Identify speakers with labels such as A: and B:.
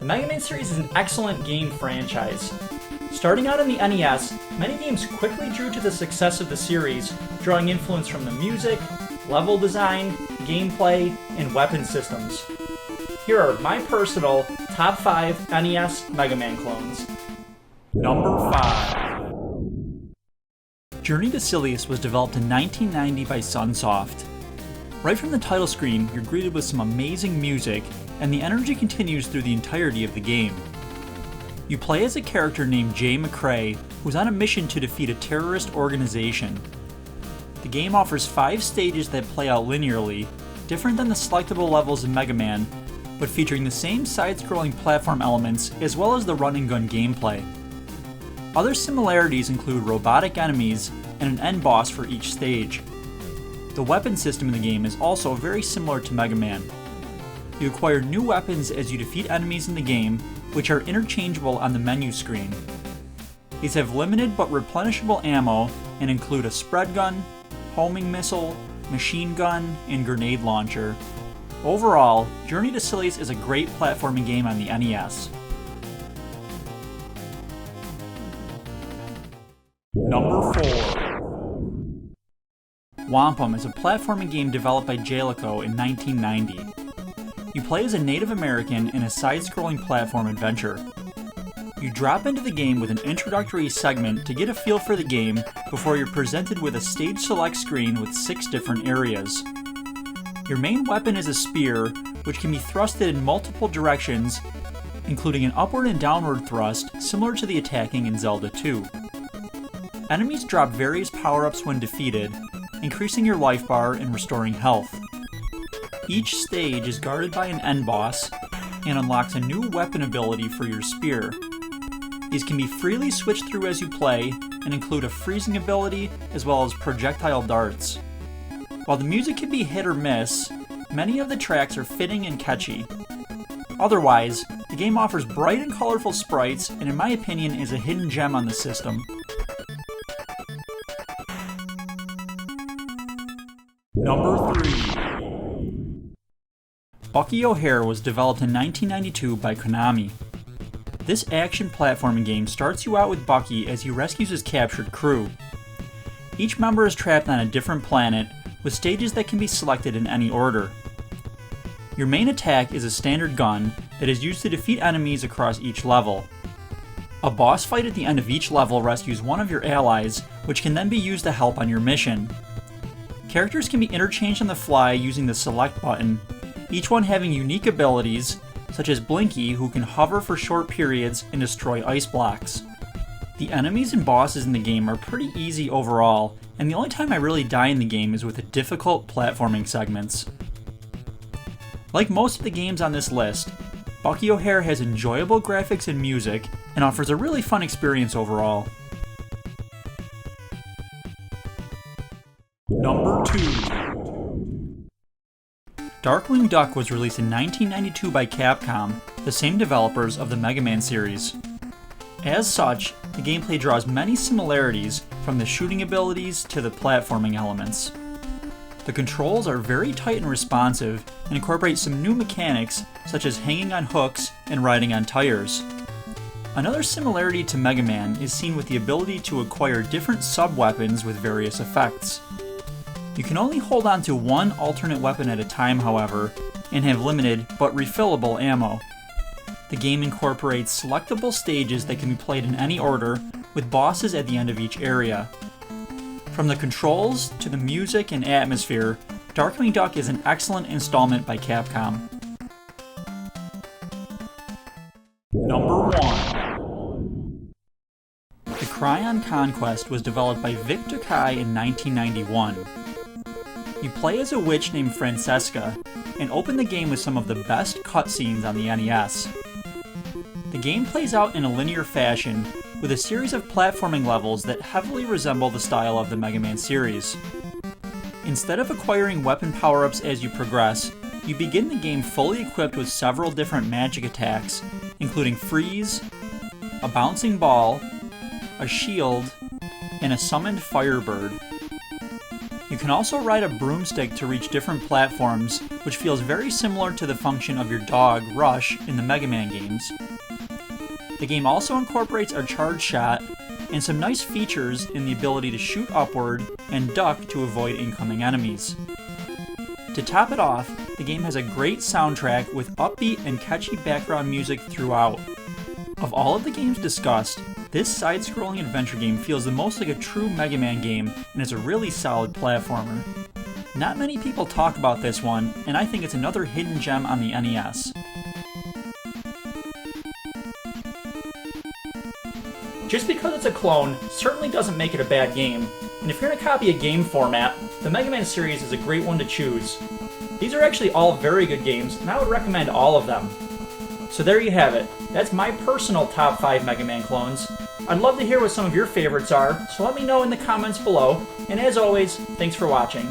A: The Mega Man series is an excellent game franchise. Starting out on the NES, many games quickly drew to the success of the series, drawing influence from the music, level design, gameplay, and weapon systems. Here are my personal top 5 NES Mega Man clones. Number 5. Journey to Sillies was developed in 1990 by Sunsoft. Right from the title screen, you're greeted with some amazing music, and the energy continues through the entirety of the game. You play as a character named Jay McCrae, who's on a mission to defeat a terrorist organization. The game offers 5 stages that play out linearly, different than the selectable levels in Mega Man, but featuring the same side-scrolling platform elements as well as the run-and-gun gameplay. Other similarities include robotic enemies and an end boss for each stage. The weapon system in the game is also very similar to Mega Man. You acquire new weapons as you defeat enemies in the game, which are interchangeable on the menu screen. These have limited but replenishable ammo and include a spread gun, homing missile, machine gun, and grenade launcher. Overall, Journey to Sillies is a great platforming game on the NES. Number 4. Wampum is a platforming game developed by Jaleco in 1990. You play as a Native American in a side-scrolling platform adventure. You drop into the game with an introductory segment to get a feel for the game before you're presented with a stage select screen with 6 different areas. Your main weapon is a spear, which can be thrusted in multiple directions, including an upward and downward thrust similar to the attacking in Zelda 2. Enemies drop various power-ups when defeated, increasing your life bar and restoring health. Each stage is guarded by an end boss and unlocks a new weapon ability for your spear. These can be freely switched through as you play and include a freezing ability as well as projectile darts. While the music can be hit or miss, many of the tracks are fitting and catchy. Otherwise, the game offers bright and colorful sprites and in my opinion is a hidden gem on the system. Number 3. Bucky OHare was developed in 1992 by Konami. This action platforming game starts you out with Bucky as he rescues his captured crew. Each member is trapped on a different planet, with stages that can be selected in any order. Your main attack is a standard gun that is used to defeat enemies across each level. A boss fight at the end of each level rescues one of your allies, which can then be used to help on your mission. Characters can be interchanged on the fly using the select button, each one having unique abilities, such as Blinky, who can hover for short periods and destroy ice blocks. The enemies and bosses in the game are pretty easy overall, and the only time I really die in the game is with the difficult platforming segments. Like most of the games on this list, Bucky OHare has enjoyable graphics and music, and offers a really fun experience overall. Number 2. Darkwing Duck was released in 1992 by Capcom, the same developers of the Mega Man series. As such, the gameplay draws many similarities from the shooting abilities to the platforming elements. The controls are very tight and responsive and incorporate some new mechanics such as hanging on hooks and riding on tires. Another similarity to Mega Man is seen with the ability to acquire different sub-weapons with various effects. You can only hold on to one alternate weapon at a time, however, and have limited but refillable ammo. The game incorporates selectable stages that can be played in any order, with bosses at the end of each area. From the controls to the music and atmosphere, Darkwing Duck is an excellent installment by Capcom. Number 1. The Kryon Conquest was developed by Vic Tokai in 1991. You play as a witch named Francesca, and open the game with some of the best cutscenes on the NES. The game plays out in a linear fashion, with a series of platforming levels that heavily resemble the style of the Mega Man series. Instead of acquiring weapon power-ups as you progress, you begin the game fully equipped with several different magic attacks, including freeze, a bouncing ball, a shield, and a summoned firebird. You You can also ride a broomstick to reach different platforms, which feels very similar to the function of your dog, Rush, in the Mega Man games. The game also incorporates a charge shot and some nice features in the ability to shoot upward and duck to avoid incoming enemies. To top it off, the game has a great soundtrack with upbeat and catchy background music throughout. Of all of the games discussed, this side-scrolling adventure game feels the most like a true Mega Man game and is a really solid platformer. Not many people talk about this one, and I think it's another hidden gem on the NES. Just because it's a clone certainly doesn't make it a bad game, and if you're going to copy a game format, the Mega Man series is a great one to choose. These are actually all very good games, and I would recommend all of them. So there you have it. That's my personal top 5 Mega Man clones. I'd love to hear what some of your favorites are, so let me know in the comments below, and as always, thanks for watching.